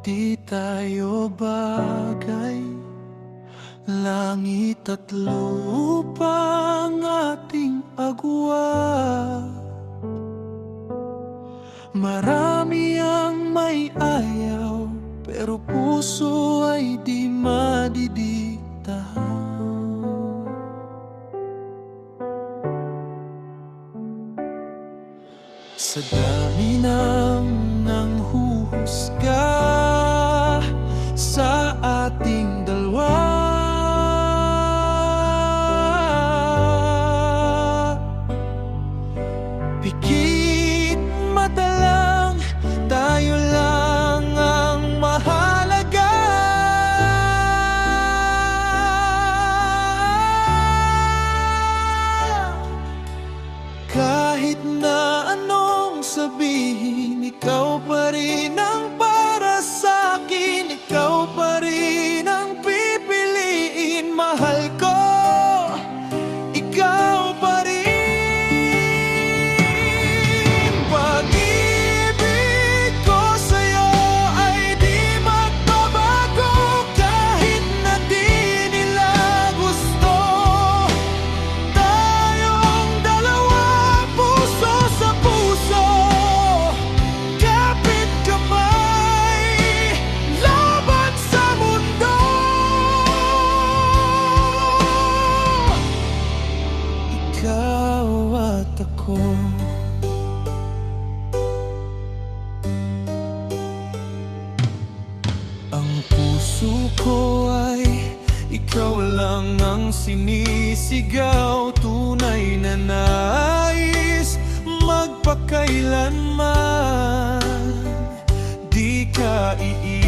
Di tayo bagay, langit at lupa ang ating agwa. Marami ang may ayaw, pero puso ay di madidikta. Sa dami ng nanghuhusga sa ating dalawa, pikit mata lang, tayo lang ang mahalaga. Kahit na anong sabihin, ikaw pa rin ang para sa akin, ikaw pa rin ang pipiliin. Mahal ko, ikaw pa rin. Pag-ibig ko sa'yo ay di magbabago, kahit na di nila gusto. Tayong dalawa, puso sa puso, kapit kamay, laban sa mundo. Ikaw at ako, ang puso ko ay ikaw lang ang sinisigaw. Tunay na nais magpakailanman, di ka iiwan.